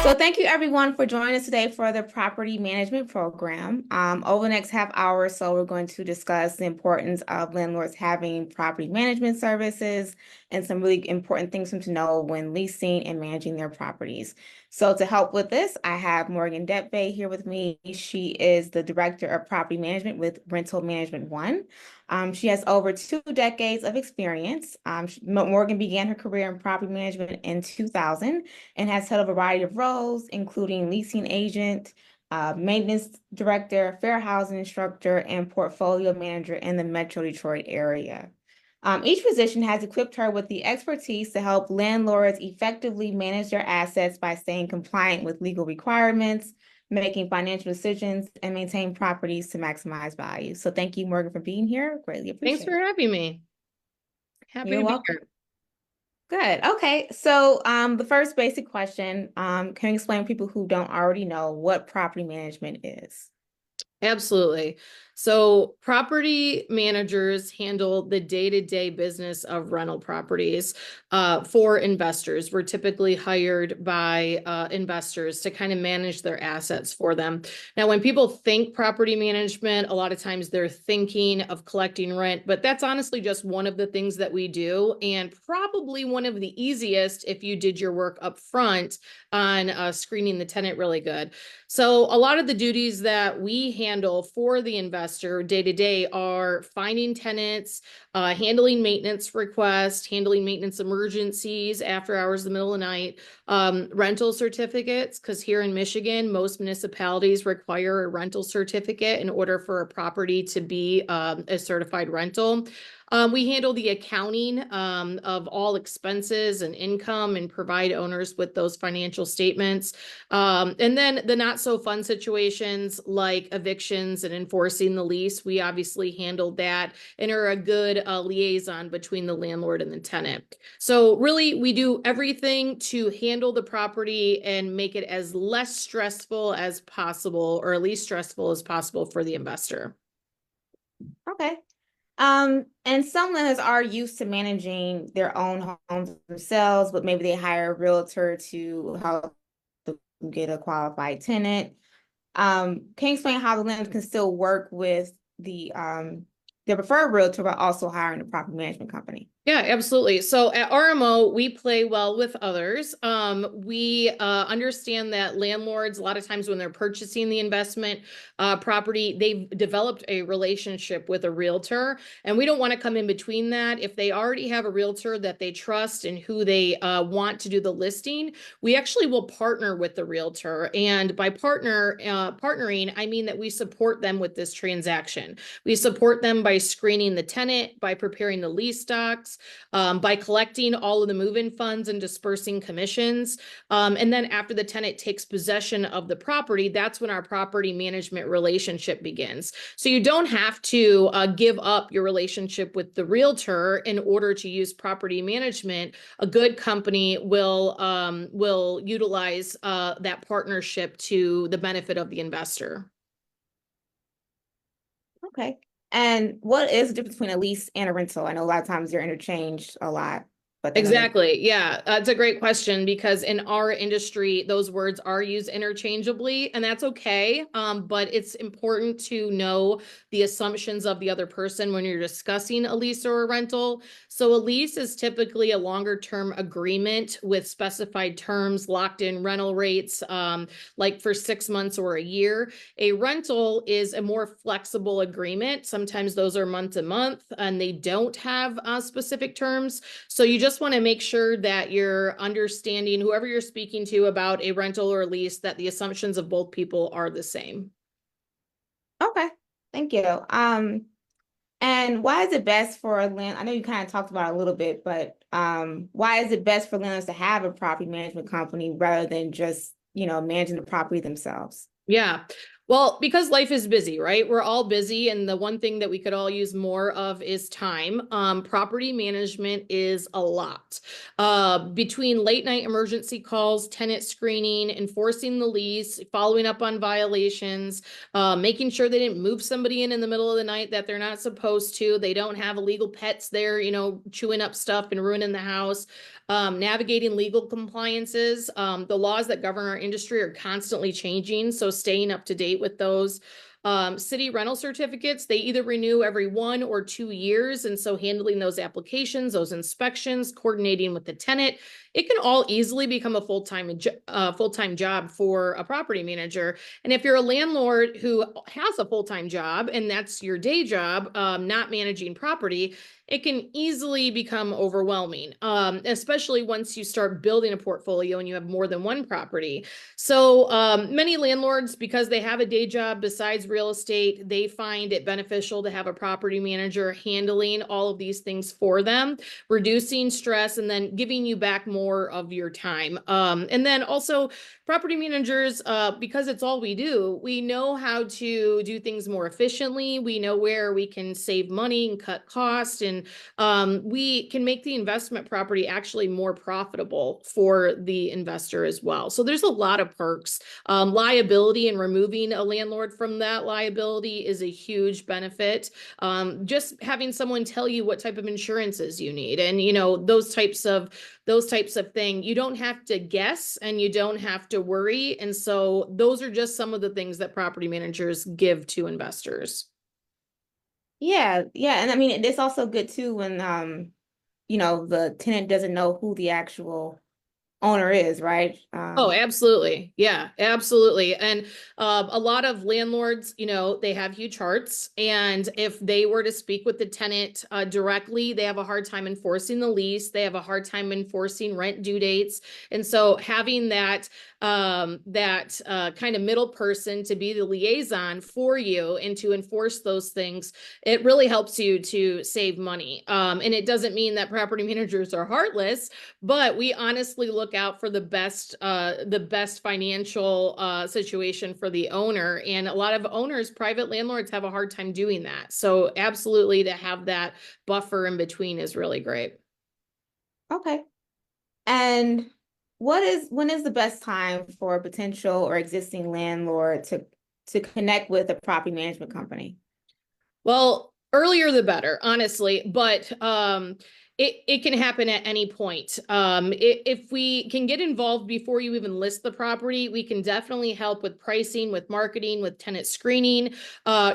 So thank you everyone for joining us today for the property management program. Over the next half hour or so, we're going to discuss the importance of landlords having property management services and some really important things for them to know when leasing and managing their properties. So to help with this, I have Morgan Detvay here with me. She is the Director of Property Management with Rental Management One. She has over 2 decades of experience. Morgan began her career in property management in 2000 and has held a variety of roles, including leasing agent, maintenance director, fair housing instructor, and portfolio manager in the Metro Detroit area. Each position has equipped her with the expertise to help landlords effectively manage their assets by staying compliant with legal requirements, making financial decisions, and maintain properties to maximize value. So thank you, Morgan, for being here. Greatly appreciate it. Thanks for having me. Happy You're to be welcome. here. Good. Okay. So the first basic question, can you explain to people who don't already know what property management is? Absolutely. So property managers handle the day-to-day business of rental properties for investors. We're typically hired by investors to kind of manage their assets for them. Now, when people think property management, a lot of times they're thinking of collecting rent, but that's honestly just one of the things that we do, and probably one of the easiest if you did your work up front on screening the tenant really good. So a lot of the duties that we handle for the investor day to day are finding tenants, handling maintenance requests, handling maintenance emergencies after hours, the middle of the night, rental certificates, because here in Michigan, most municipalities require a rental certificate in order for a property to be a certified rental. We handle the accounting of all expenses and income and provide owners with those financial statements. And then the not so fun situations like evictions and enforcing the lease, we obviously handle that and are a good liaison between the landlord and the tenant. So really, we do everything to handle the property and make it as less stressful as possible, or at least stressful as possible for the investor. Okay. And some landlords are used to managing their own homes themselves, but maybe they hire a realtor to help them get a qualified tenant. Can you explain how the landlord can still work with their preferred realtor, but also hiring a property management company? Yeah, absolutely. So at RMO, we play well with others. We understand that landlords, a lot of times when they're purchasing the investment property, they've developed a relationship with a realtor, and we don't want to come in between that. If they already have a realtor that they trust and who they want to do the listing, we actually will partner with the realtor. And by partnering, I mean that we support them with this transaction. We support them by screening the tenant, by preparing the lease docs, by collecting all of the move-in funds and dispersing commissions. And then after the tenant takes possession of the property, that's when our property management relationship begins. So you don't have to give up your relationship with the realtor in order to use property management. A good company will utilize that partnership to the benefit of the investor. Okay. And what is the difference between a lease and a rental? I know a lot of times they're interchanged a lot, but then Exactly. Yeah, it's a great question because in our industry, those words are used interchangeably, and that's okay. But it's important to know the assumptions of the other person when you're discussing a lease or a rental. So a lease is typically a longer term agreement with specified terms, locked in rental rates, like for 6 months or a year. A rental is a more flexible agreement. Sometimes those are month to month and they don't have specific terms. So you just want to make sure that you're understanding whoever you're speaking to about a rental or lease, that the assumptions of both people are the same. okay. Thank you. And why is it best for a land? I know you kind of talked about it a little bit, but why is it best for landlords to have a property management company rather than just, managing the property themselves? Yeah. Well, because life is busy, right? We're all busy, and the one thing that we could all use more of is time. Property management is a lot. Between late night emergency calls, tenant screening, enforcing the lease, following up on violations, making sure they didn't move somebody in the middle of the night that they're not supposed to. They don't have illegal pets there, chewing up stuff and ruining the house. Navigating legal compliances. The laws that govern our industry are constantly changing, so staying up to date with those. City rental certificates, they either renew every 1 or 2 years. And so handling those applications, those inspections, coordinating with the tenant, it can all easily become a full-time job for a property manager. And if you're a landlord who has a full-time job and that's your day job, not managing property, it can easily become overwhelming, especially once you start building a portfolio and you have more than one property. So many landlords, because they have a day job besides real estate, they find it beneficial to have a property manager handling all of these things for them, reducing stress, and then giving you back more of your time. And then also property managers, because it's all we do, we know how to do things more efficiently. We know where we can save money and cut costs, and we can make the investment property actually more profitable for the investor as well. So there's a lot of perks. Liability and removing a landlord from that liability is a huge benefit. Just having someone tell you what type of insurances you need, and those types of things, you don't have to guess and you don't have to worry. And so those are just some of the things that property managers give to investors. Yeah, yeah. And I mean, it's also good too when the tenant doesn't know who the actual owner is, right? Oh, absolutely. Yeah, absolutely. And a lot of landlords, they have huge charts. And if they were to speak with the tenant directly, they have a hard time enforcing the lease. They have a hard time enforcing rent due dates. And so having that kind of middle person to be the liaison for you and to enforce those things, it really helps you to save money. And it doesn't mean that property managers are heartless, but we honestly look out for the best financial situation for the owner. And a lot of owners, private landlords, have a hard time doing that. So absolutely, to have that buffer in between is really great. Okay. And when is the best time for a potential or existing landlord to connect with a property management company? Well, earlier the better, honestly, but it can happen at any point. If we can get involved before you even list the property, we can definitely help with pricing, with marketing, with tenant screening,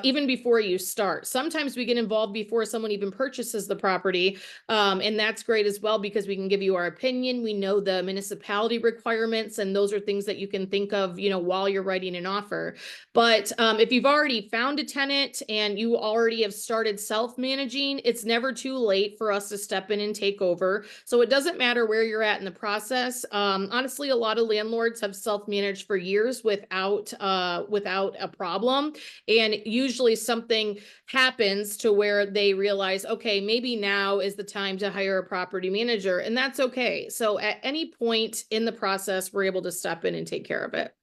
even before you start. Sometimes we get involved before someone even purchases the property, and that's great as well because we can give you our opinion. We know the municipality requirements, and those are things that you can think of, while you're writing an offer. But if you've already found a tenant and you already have started self-managing, it's never too late for us to step in and take over. So it doesn't matter where you're at in the process. Honestly, a lot of landlords have self-managed for years without a problem. And usually something happens to where they realize, okay, maybe now is the time to hire a property manager, and that's okay. So at any point in the process, we're able to step in and take care of it.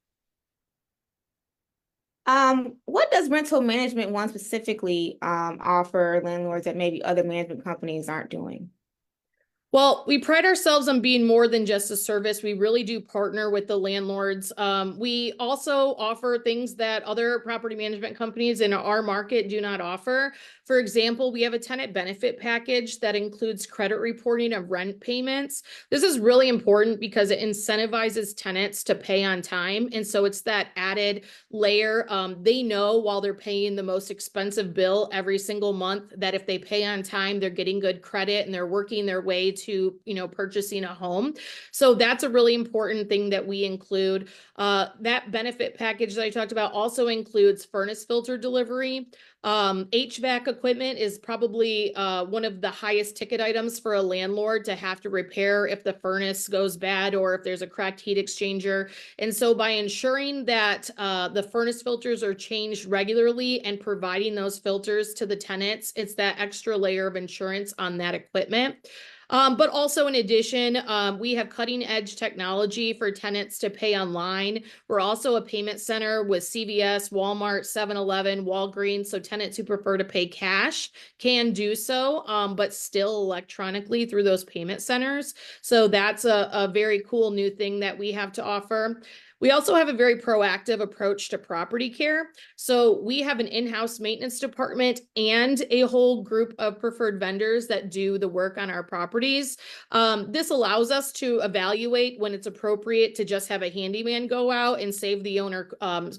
What does rental management one specifically offer landlords that maybe other management companies aren't doing? Well, we pride ourselves on being more than just a service. We really do partner with the landlords. We also offer things that other property management companies in our market do not offer. For example, we have a tenant benefit package that includes credit reporting of rent payments. This is really important because it incentivizes tenants to pay on time. And so it's that added layer. They know while they're paying the most expensive bill every single month that if they pay on time, they're getting good credit and they're working their way to purchasing a home. So that's a really important thing that we include. That benefit package that I talked about also includes furnace filter delivery. HVAC equipment is probably one of the highest ticket items for a landlord to have to repair if the furnace goes bad or if there's a cracked heat exchanger. And so by ensuring that the furnace filters are changed regularly and providing those filters to the tenants, it's that extra layer of insurance on that equipment. But also in addition, we have cutting edge technology for tenants to pay online. We're also a payment center with CVS, Walmart, 7-Eleven, Walgreens. So tenants who prefer to pay cash can do so, but still electronically through those payment centers. So that's a very cool new thing that we have to offer. We also have a very proactive approach to property care. So we have an in-house maintenance department and a whole group of preferred vendors that do the work on our properties. This allows us to evaluate when it's appropriate to just have a handyman go out and save the owner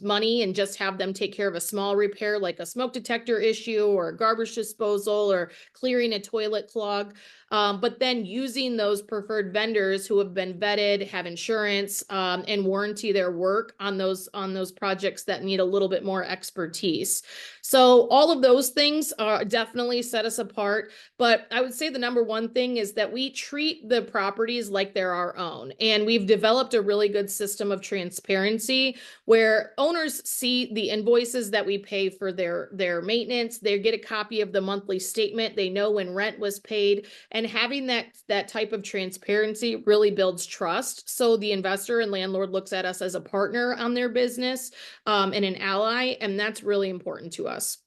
money and just have them take care of a small repair like a smoke detector issue or a garbage disposal or clearing a toilet clog. But then using those preferred vendors who have been vetted, have insurance, and warranty their work on those projects that need a little bit more expertise. So all of those things definitely set us apart. But I would say the number one thing is that we treat the properties like they're our own. And we've developed a really good system of transparency where owners see the invoices that we pay for their maintenance. They get a copy of the monthly statement. They know when rent was paid. And having that type of transparency really builds trust. So the investor and landlord looks at us as a partner on their business and an ally. And that's really important to us.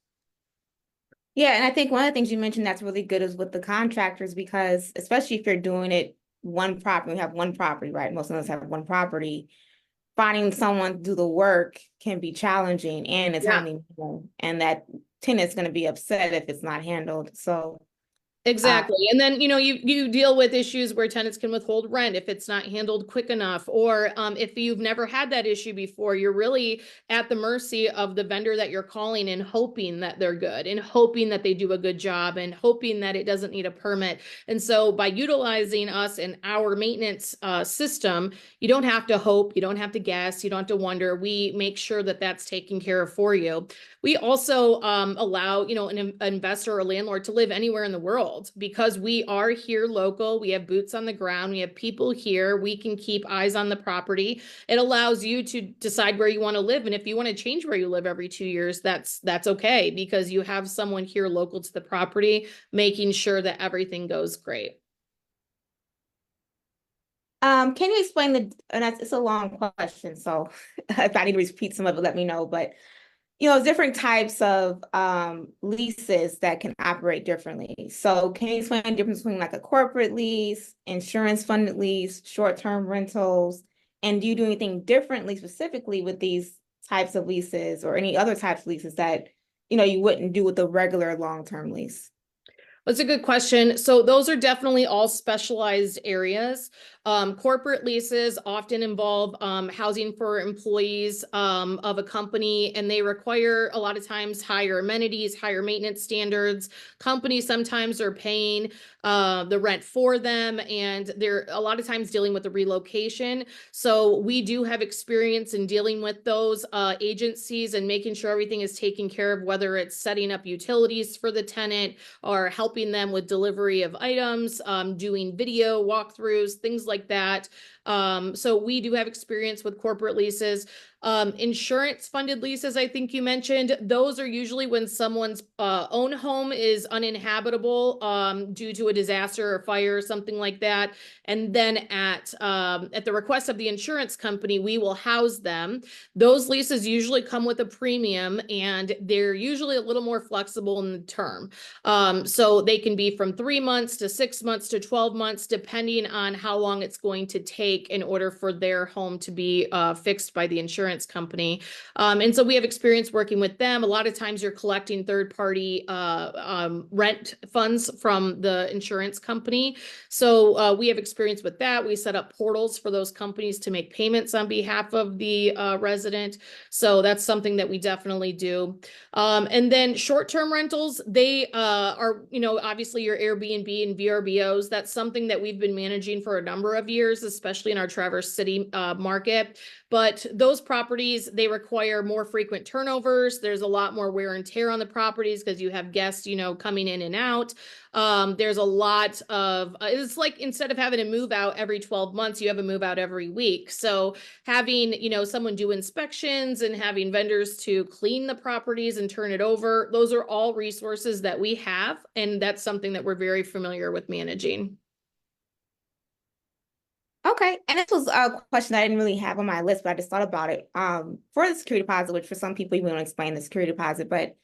Yeah, and I think one of the things you mentioned that's really good is with the contractors, because especially if you're doing it one property, we have one property, right? Most of us have one property. Finding someone to do the work can be challenging and it's Yeah. timely, and that tenant's going to be upset if it's not handled. So Exactly. And then, you deal with issues where tenants can withhold rent if it's not handled quick enough, or if you've never had that issue before, you're really at the mercy of the vendor that you're calling and hoping that they're good and hoping that they do a good job and hoping that it doesn't need a permit. And so by utilizing us and our maintenance system, you don't have to hope, you don't have to guess, you don't have to wonder. We make sure that that's taken care of for you. We also allow, an investor or landlord to live anywhere in the world because we are here local. We have boots on the ground. We have people here. We can keep eyes on the property. It allows you to decide where you want to live. And if you want to change where you live every 2 years, that's okay because you have someone here local to the property, making sure that everything goes great. can you explain it's a long question, so if I need to repeat some of it, let me know. But different types of leases that can operate differently. So can you explain the difference between like a corporate lease, insurance funded lease, short-term rentals? And do you do anything differently specifically with these types of leases or any other types of leases that you wouldn't do with a regular long-term lease? That's a good question. So those are definitely all specialized areas. Corporate leases often involve housing for employees of a company, and they require a lot of times higher amenities, higher maintenance standards. Companies sometimes are paying the rent for them, and they're a lot of times dealing with the relocation. So we do have experience in dealing with those agencies and making sure everything is taken care of, whether it's setting up utilities for the tenant or helping them with delivery of items, doing video walkthroughs, things like that. So we do have experience with corporate leases. Insurance funded leases, I think you mentioned, those are usually when someone's own home is uninhabitable due to a disaster or fire or something like that. And then at the request of the insurance company, we will house them. Those leases usually come with a premium and they're usually a little more flexible in the term. So they can be from 3 months to 6 months to 12 months, depending on how long it's going to take in order for their home to be fixed by the insurance company. And so we have experience working with them. A lot of times you're collecting third-party rent funds from the insurance company. So we have experience with that. We set up portals for those companies to make payments on behalf of the resident. So that's something that we definitely do. And then short-term rentals, they are, obviously your Airbnb and VRBOs. That's something that we've been managing for a number of years, especially in our Traverse City market. But those properties, they require more frequent turnovers. There's a lot more wear and tear on the properties because you have guests, coming in and out. There's a lot of, it's like instead of having a move out every 12 months, you have a move out every week. So having, someone do inspections and having vendors to clean the properties and turn it over, those are all resources that we have. And that's something that we're very familiar with managing. Okay, and this was a question I didn't really have on my list, but I just thought about it. For the security deposit, which for some people you want to explain the security deposit, but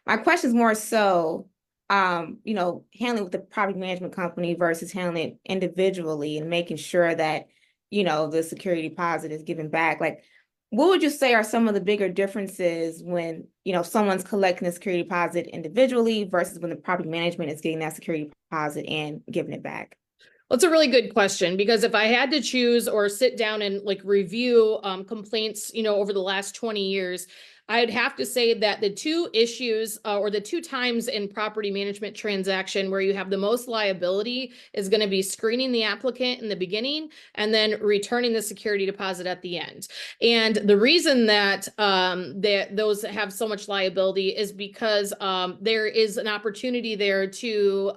my question is more so, handling with the property management company versus handling it individually and making sure that, the security deposit is given back. Like, what would you say are some of the bigger differences when, someone's collecting the security deposit individually versus when the property management is getting that security deposit and giving it back? Well, it's a really good question because if I had to choose or sit down and like review complaints, over the last 20 years, I'd have to say that the two issues or the two times in property management transaction where you have the most liability is going to be screening the applicant in the beginning and then returning the security deposit at the end. And the reason that those have so much liability is because there is an opportunity there to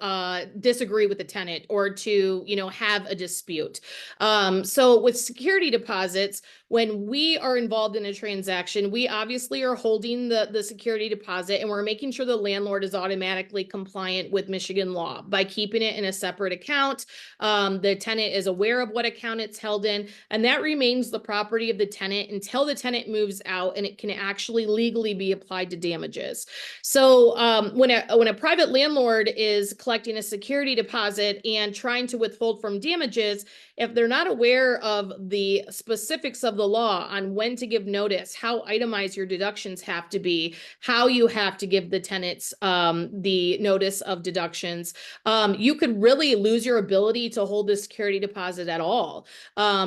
disagree with the tenant or to, have a dispute. So with security deposits, when we are involved in a transaction, we obviously are holding the security deposit and we're making sure the landlord is automatically compliant with Michigan law by keeping it in a separate account. The tenant is aware of what account it's held in, and that remains the property of the tenant until the tenant moves out and it can actually legally be applied to damages. So when a private landlord is collecting a security deposit and trying to withhold from damages, if they're not aware of the specifics of the law on when to give notice, how itemized your deductions have to be, how you have to give the tenants the notice of deductions, you could really lose your ability to hold the security deposit at all.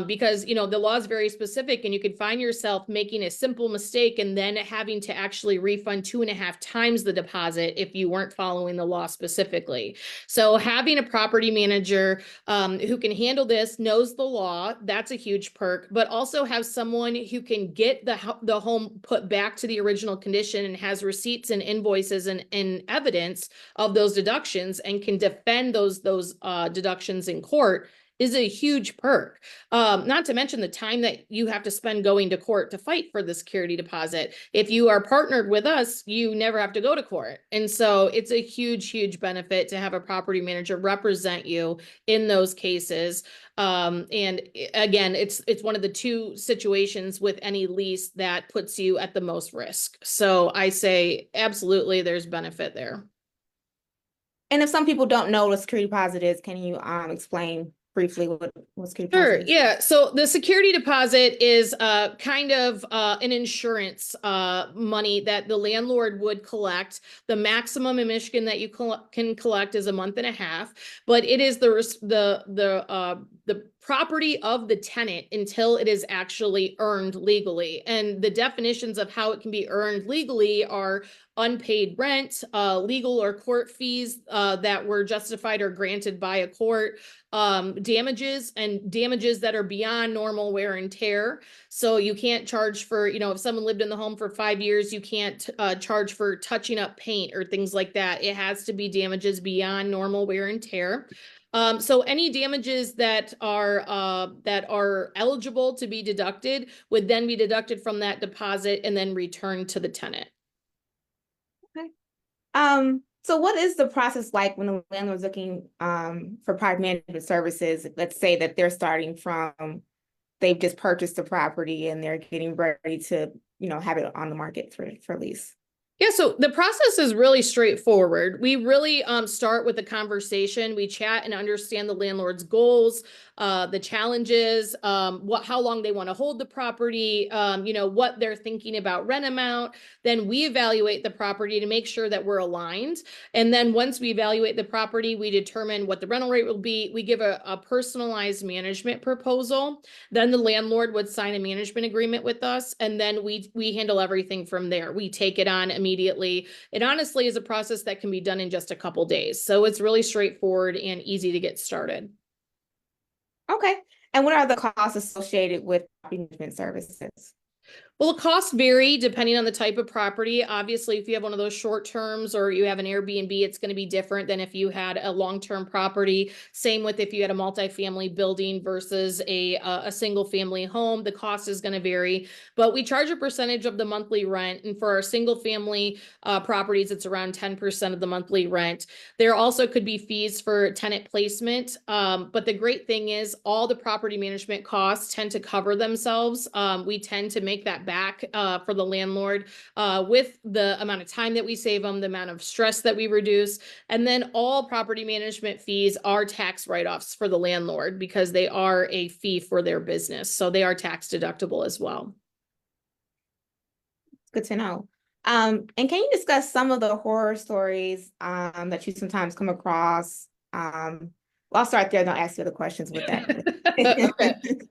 Because, the law is very specific and you could find yourself making a simple mistake and then having to actually refund 2.5 times the deposit if you weren't following the law specifically. So having a property manager who can handle this, knows the law, that's a huge perk, but also have someone who can get the home put back to the original condition and has receipts and invoices and evidence of those deductions and can defend those deductions in court is a huge perk. Not to mention the time that you have to spend going to court to fight for the security deposit. If you are partnered with us, you never have to go to court. And so it's a huge, huge benefit to have a property manager represent you in those cases. And again, it's one of the two situations with any lease that puts you at the most risk. So I say absolutely there's benefit there. And if some people don't know what a security deposit is, can you explain briefly what security Sure. deposit is? Yeah. So the security deposit is kind of an insurance money that the landlord would collect. The maximum in Michigan that you can collect is 1.5 months, but it is the property of the tenant until it is actually earned legally. And the definitions of how it can be earned legally are unpaid rent, legal or court fees that were justified or granted by a court, damages and damages that are beyond normal wear and tear. So you can't charge for, if someone lived in the home for 5 years, you can't charge for touching up paint or things like that. It has to be damages beyond normal wear and tear. So any damages that are eligible to be deducted would then be deducted from that deposit and then returned to the tenant. Okay. So what is the process like when the landlord's looking for property management services? Let's say that they're starting from, they've just purchased the property and they're getting ready to, have it on the market for lease. Yeah, so the process is really straightforward. We really start with a conversation. We chat and understand the landlord's goals, the challenges, how long they want to hold the property, what they're thinking about rent amount. Then we evaluate the property to make sure that we're aligned. And then once we evaluate the property, we determine what the rental rate will be. We give a personalized management proposal. Then the landlord would sign a management agreement with us, and then we handle everything from there. We take it on immediately. It honestly is a process that can be done in just a couple days. So it's really straightforward and easy to get started. Okay. And what are the costs associated with property management services? Well, the costs vary depending on the type of property. Obviously, if you have one of those short terms or you have an Airbnb, it's going to be different than if you had a long-term property. Same with if you had a multifamily building versus a single family home, the cost is going to vary. But we charge a percentage of the monthly rent, and for our single family properties, it's around 10% of the monthly rent. There also could be fees for tenant placement, but the great thing is all the property management costs tend to cover themselves. We tend to make that back for the landlord with the amount of time that we save them, the amount of stress that we reduce. And then all property management fees are tax write-offs for the landlord because they are a fee for their business. So they are tax deductible as well. Good to know. And can you discuss some of the horror stories that you sometimes come across? Well, I'll start there. Don't ask you the questions with that. Okay.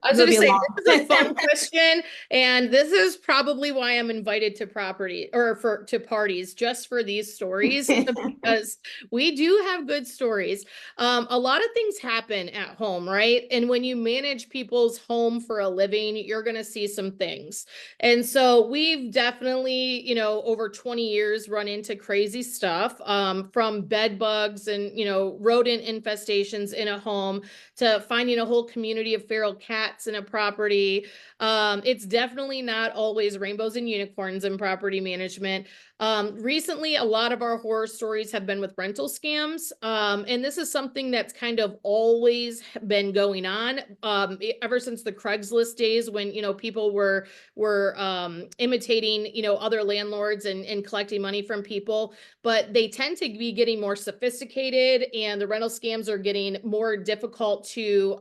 I was It'll going to be say, long. this is a fun question, and this is probably why I'm invited to property or to parties just for these stories because we do have good stories. A lot of things happen at home, right? And when you manage people's home for a living, you're going to see some things. And so we've definitely, over 20 years run into crazy stuff, from bed bugs and, rodent infestations in a home to finding a whole community of feral cats in a property. It's definitely not always rainbows and unicorns in property management. Recently, a lot of our horror stories have been with rental scams. And this is something that's kind of always been going on, ever since the Craigslist days when, people were imitating, other landlords and collecting money from people. But they tend to be getting more sophisticated, and the rental scams are getting more difficult to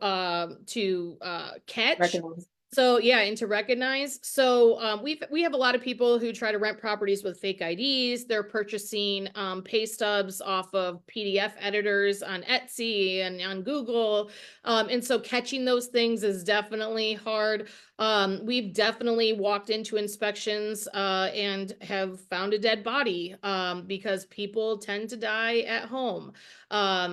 catch. Recognize. So yeah, and to recognize. So we have a lot of people who try to rent properties with fake IDs. They're purchasing pay stubs off of PDF editors on Etsy and on Google. And so catching those things is definitely hard. We've definitely walked into inspections and have found a dead body because people tend to die at home.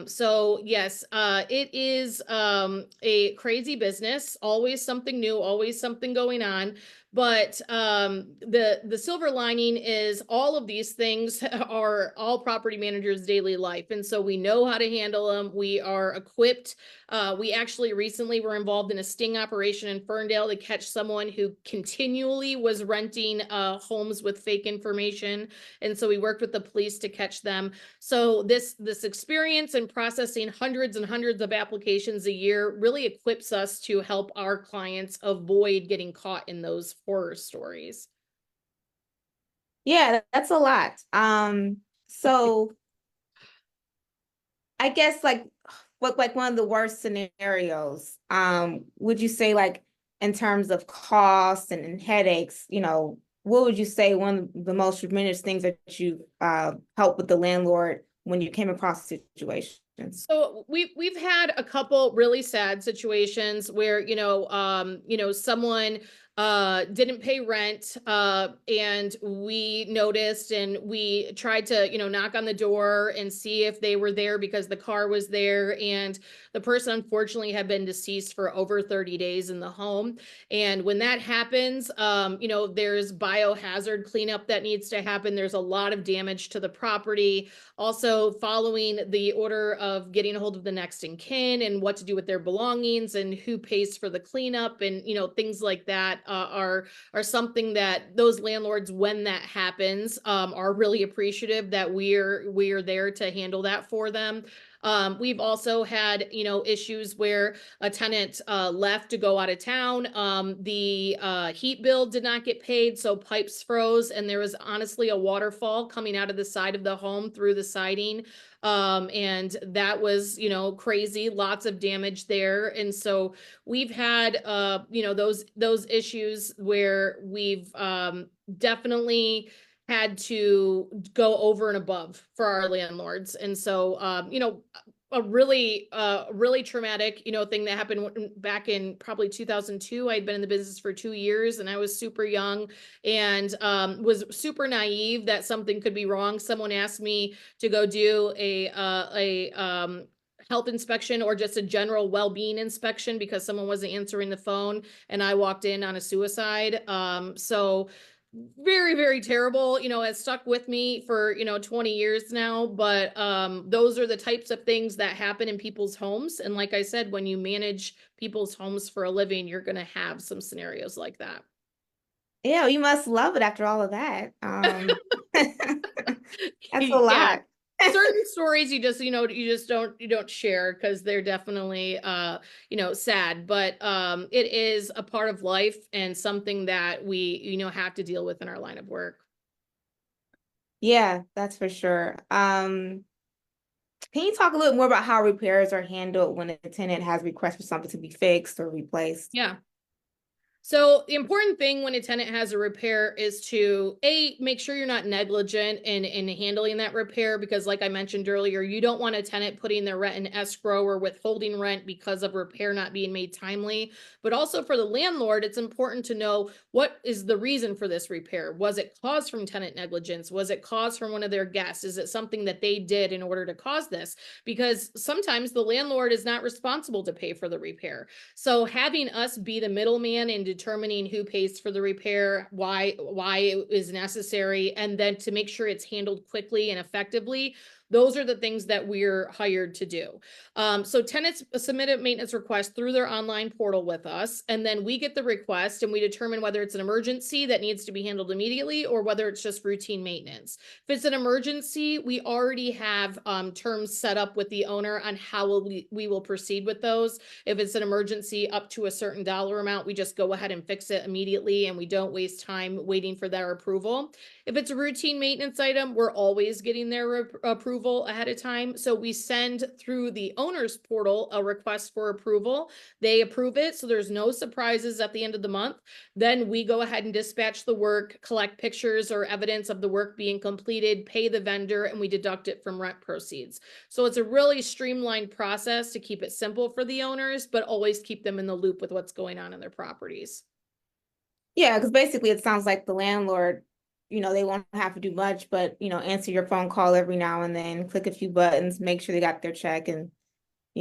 So yes, it is a crazy business, always something new, always something going on. But the silver lining is all of these things are all property managers' daily life. And so we know how to handle them. We are equipped. We actually recently were involved in a sting operation in Ferndale to catch someone who continually was renting homes with fake information. And so we worked with the police to catch them. So this experience in processing hundreds and hundreds of applications a year really equips us to help our clients avoid getting caught in those horror stories. Yeah, that's a lot. So I guess what one of the worst scenarios, would you say in terms of cost and headaches, what would you say one of the most tremendous things that you helped with the landlord when you came across situations? So we've had a couple really sad situations where, someone didn't pay rent and we noticed and we tried to, knock on the door and see if they were there because the car was there, and the person unfortunately had been deceased for over 30 days in the home. And when that happens, there's biohazard cleanup that needs to happen. There's a lot of damage to the property. Also, following the order of getting a hold of the next in kin and what to do with their belongings and who pays for the cleanup and things like that are something that those landlords, when that happens, are really appreciative that we're there to handle that for them. We've also had, issues where a tenant left to go out of town. The heat bill did not get paid, so pipes froze, and there was honestly a waterfall coming out of the side of the home through the siding. And that was, crazy, lots of damage there. And so we've had, those issues where we've definitely had to go over and above for our landlords. And so, a really traumatic, thing that happened back in probably 2002. I'd been in the business for 2 years and I was super young and was super naive that something could be wrong. Someone asked me to go do a health inspection or just a general well-being inspection because someone wasn't answering the phone and I walked in on a suicide. So very, very terrible, you know, has stuck with me for, 20 years now, but those are the types of things that happen in people's homes. And like I said, when you manage people's homes for a living, you're going to have some scenarios like that. Yeah, you must love it after all of that. That's a Yeah. lot. Certain stories you don't share because they're definitely sad, but it is a part of life and something that we have to deal with in our line of work. Yeah, that's for sure. Can you talk a little more about how repairs are handled when a tenant has requests for something to be fixed or replaced? Yeah. So the important thing when a tenant has a repair is to make sure you're not negligent in handling that repair, because like I mentioned earlier, you don't want a tenant putting their rent in escrow or withholding rent because of repair not being made timely. But also for the landlord, it's important to know what is the reason for this repair. Was it caused from tenant negligence? Was it caused from one of their guests? Is it something that they did in order to cause this? Because sometimes the landlord is not responsible to pay for the repair. So having us be the middleman in determining who pays for the repair, why it is necessary, and then to make sure it's handled quickly and effectively, those are the things that we're hired to do. So tenants submit a maintenance request through their online portal with us, and then we get the request and we determine whether it's an emergency that needs to be handled immediately or whether it's just routine maintenance. If it's an emergency, we already have terms set up with the owner on how we will proceed with those. If it's an emergency up to a certain dollar amount, we just go ahead and fix it immediately and we don't waste time waiting for their approval. If it's a routine maintenance item, we're always getting their approval ahead of time. So we send through the owner's portal a request for approval. They approve it, so there's no surprises at the end of the month. Then we go ahead and dispatch the work, collect pictures or evidence of the work being completed, pay the vendor, and we deduct it from rent proceeds. So it's a really streamlined process to keep it simple for the owners, but always keep them in the loop with what's going on in their properties. Yeah, because basically it sounds like the landlord, they won't have to do much, but, answer your phone call every now and then, click a few buttons, make sure they got their check and,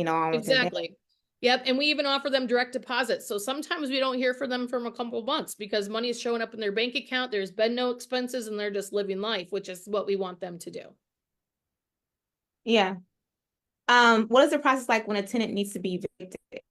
on with their day. Exactly. Yep. And we even offer them direct deposits. So sometimes we don't hear from them from a couple months because money is showing up in their bank account. There's been no expenses and they're just living life, which is what we want them to do. Yeah. What is the process like when a tenant needs to be evicted?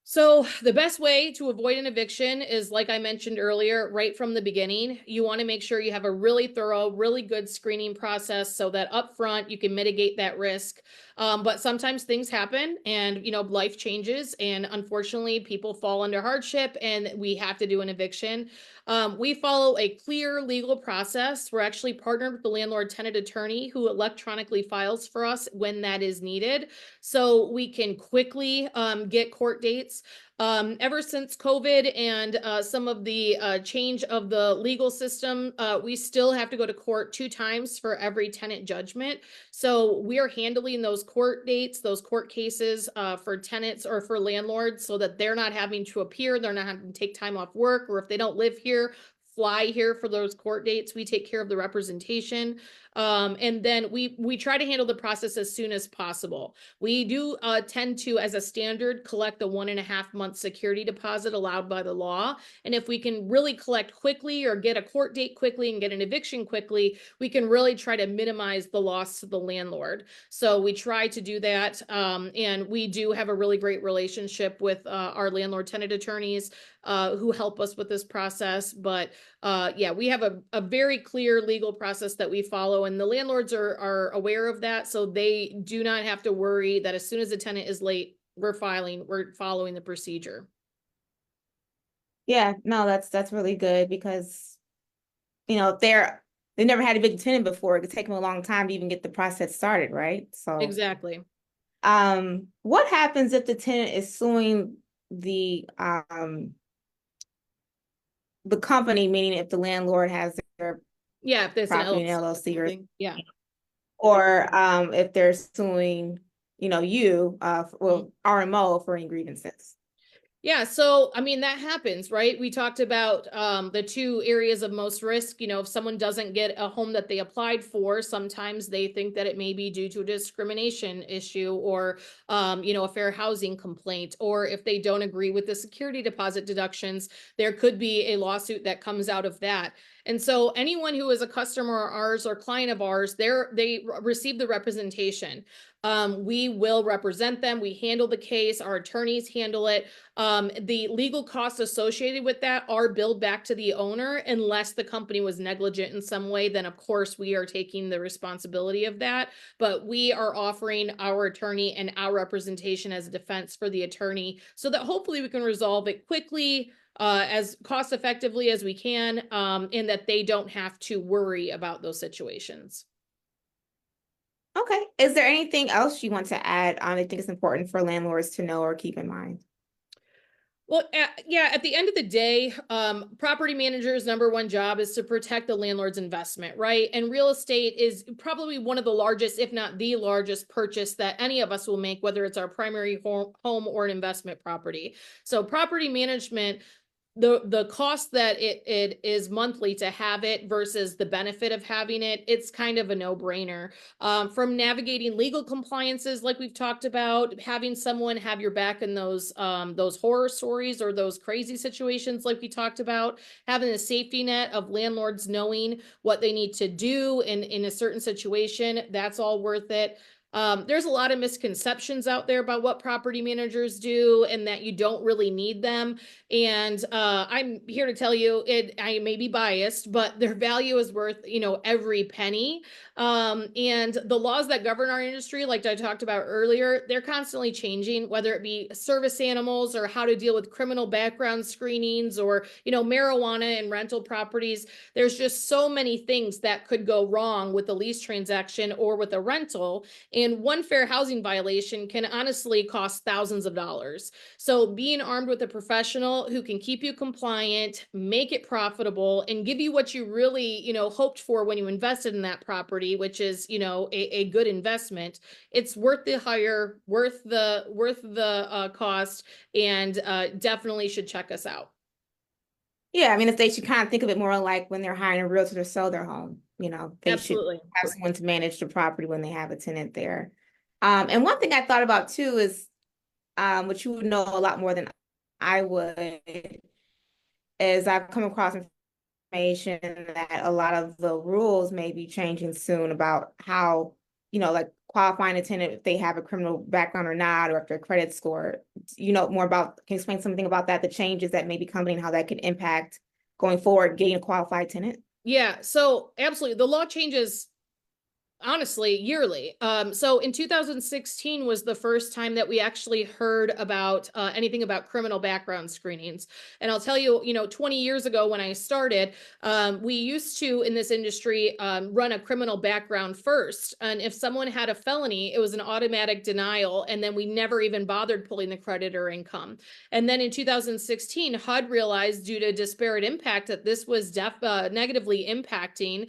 So the best way to avoid an eviction is, like I mentioned earlier, right from the beginning, you want to make sure you have a really thorough, really good screening process so that upfront you can mitigate that risk. But sometimes things happen and, life changes. And unfortunately, people fall under hardship and we have to do an eviction. We follow a clear legal process. We're actually partnered with the landlord tenant attorney who electronically files for us when that is needed. So we can quickly get court dates. Ever since COVID and some of the change of the legal system, we still have to go to court 2 times for every tenant judgment. So we are handling those court dates, those court cases for tenants or for landlords so that they're not having to appear, they're not having to take time off work, or if they don't live here, fly here for those court dates. We take care of the representation. And then we try to handle the process as soon as possible. We do tend to, as a standard, collect the 1.5 month security deposit allowed by the law. And if we can really collect quickly or get a court date quickly and get an eviction quickly, we can really try to minimize the loss to the landlord. So we try to do that. And we do have a really great relationship with our landlord tenant attorneys who help us with this process. But yeah, we have a very clear legal process that we follow, and the landlords are aware of that. So they do not have to worry that as soon as the tenant is late, we're following the procedure. Yeah, no, that's really good because, if they never had a big tenant before, it could take them a long time to even get the process started, right? So Exactly. what happens if the tenant is suing the company, meaning if the landlord has their Yeah, if there's an property in LLC. LLC Yeah. or if they're suing, you, RMO for any grievances? Yeah, so I mean that happens, right? We talked about the two areas of most risk. If someone doesn't get a home that they applied for, sometimes they think that it may be due to a discrimination issue or a fair housing complaint, or if they don't agree with the security deposit deductions, there could be a lawsuit that comes out of that. And so anyone who is a customer of ours or client of ours, they receive the representation. We will represent them. We handle the case. Our attorneys handle it. The legal costs associated with that are billed back to the owner unless the company was negligent in some way. Then, of course, we are taking the responsibility of that. But we are offering our attorney and our representation as a defense for the attorney so that hopefully we can resolve it quickly, as cost effectively as we can, and that they don't have to worry about those situations. Okay. Is there anything else you want to add? I think it's important for landlords to know or keep in mind. Well, yeah, at the end of the day, property manager's number one job is to protect the landlord's investment, right? And real estate is probably one of the largest, if not the largest purchase that any of us will make, whether it's our primary home or an investment property. So property management, the cost that it is monthly to have it versus the benefit of having it, it's kind of a no-brainer. From navigating legal compliances, like we've talked about, having someone have your back in those horror stories or those crazy situations, like we talked about, having a safety net of landlords knowing what they need to do in a certain situation, that's all worth it. There's a lot of misconceptions out there about what property managers do and that you don't really need them. And I'm here to tell you, I may be biased, but their value is worth, every penny. And the laws that govern our industry, like I talked about earlier, they're constantly changing, whether it be service animals or how to deal with criminal background screenings or, marijuana and rental properties. There's just so many things that could go wrong with a lease transaction or with a rental. And one fair housing violation can honestly cost thousands of dollars. So being armed with a professional who can keep you compliant, make it profitable, and give you what you really, hoped for when you invested in that property, which is, a good investment. It's worth the hire, worth the cost, and definitely should check us out. Yeah, if they should kind of think of it more like when they're hiring a realtor to sell their home, they should Absolutely. have someone to manage the property when they have a tenant there. And one thing I thought about too is, which you would know a lot more than I would, is I've come across information that a lot of the rules may be changing soon about how, like qualifying a tenant if they have a criminal background or not, or if their credit score, more about, can you explain something about that, the changes that may be coming and how that could impact going forward, getting a qualified tenant? Yeah, so absolutely. The law changes honestly yearly. So in 2016 was the first time that we actually heard about anything about criminal background screenings. And I'll tell you, 20 years ago when I started, we used to, in this industry, run a criminal background first. And if someone had a felony, it was an automatic denial. And then we never even bothered pulling the credit or income. And then in 2016, HUD realized, due to disparate impact, that this was negatively impacting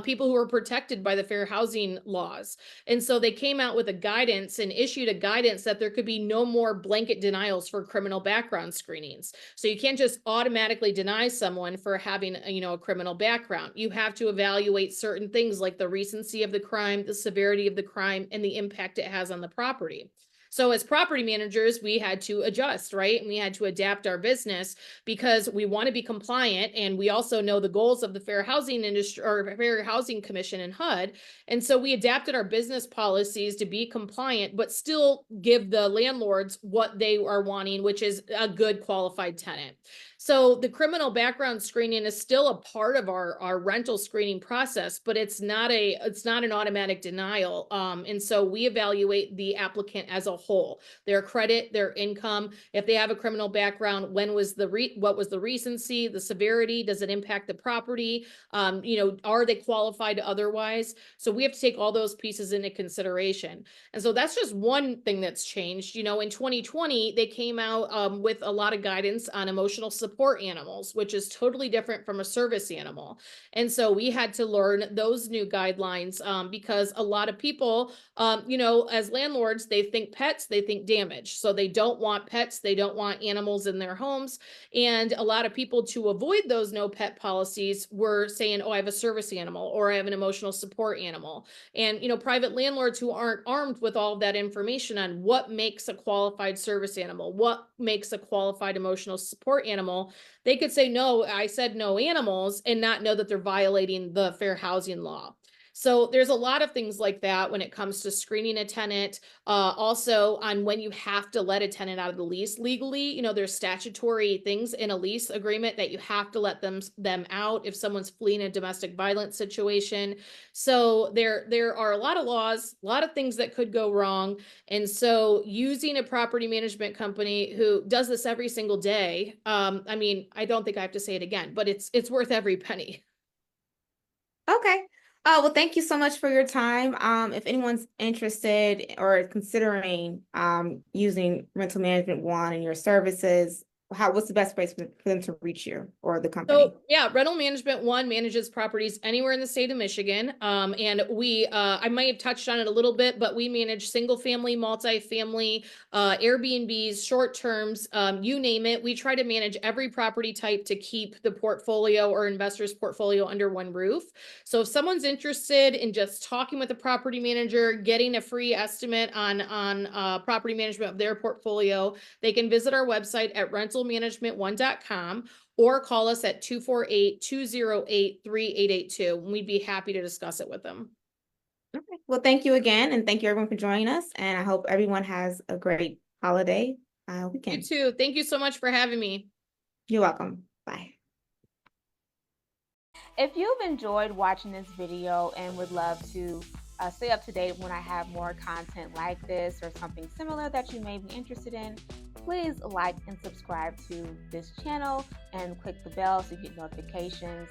people who were protected by the Fair Housing laws. And so they came out with a guidance and issued a guidance that there could be no more blanket denials for criminal background screenings. So you can't just automatically deny someone for having a criminal background. You have to evaluate certain things like the recency of the crime, the severity of the crime, and the impact it has on the property. So as property managers, we had to adjust, right? And we had to adapt our business because we want to be compliant. And we also know the goals of the Fair Housing industry or Fair Housing Commission and HUD. And so we adapted our business policies to be compliant, but still give the landlords what they are wanting, which is a good qualified tenant. So the criminal background screening is still a part of our rental screening process, but it's not an automatic denial. And so we evaluate the applicant as a whole, their credit, their income. If they have a criminal background, what was the recency, the severity, does it impact the property? Are they qualified otherwise? So we have to take all those pieces into consideration. And so that's just one thing that's changed. In 2020, they came out with a lot of guidance on emotional support support animals, which is totally different from a service animal. And so we had to learn those new guidelines because a lot of people, as landlords, they think pets, they think damage. So they don't want pets, they don't want animals in their homes. And a lot of people, to avoid those no pet policies, were saying, oh, I have a service animal or I have an emotional support animal. And, private landlords who aren't armed with all of that information on what makes a qualified service animal, what makes a qualified emotional support animal, they could say, no, I said no animals, and not know that they're violating the fair housing law. So there's a lot of things like that when it comes to screening a tenant. Also on when you have to let a tenant out of the lease legally. There's statutory things in a lease agreement that you have to let them out if someone's fleeing a domestic violence situation. So there are a lot of laws, a lot of things that could go wrong. And so using a property management company who does this every single day, I don't think I have to say it again, but it's worth every penny. Okay. Oh, well, thank you so much for your time. If anyone's interested or considering using Rental Management One and your services, what's the best place for them to reach you or the company? So yeah, Rental Management One manages properties anywhere in the state of Michigan. And we, I might have touched on it a little bit, but we manage single family, multifamily, Airbnbs, short terms, you name it. We try to manage every property type to keep the portfolio or investor's portfolio under one roof. So if someone's interested in just talking with a property manager, getting a free estimate on property management of their portfolio, they can visit our website at rentalmanagement1.com. or call us at 248-208-3882. And we'd be happy to discuss it with them. Okay. Well, thank you again. And thank you everyone for joining us. And I hope everyone has a great holiday weekend. You too. Thank you so much for having me. You're welcome. Bye. If you've enjoyed watching this video and would love to stay up to date when I have more content like this or something similar that you may be interested in, please like and subscribe to this channel and click the bell so you get notifications.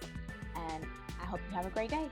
And I hope you have a great day.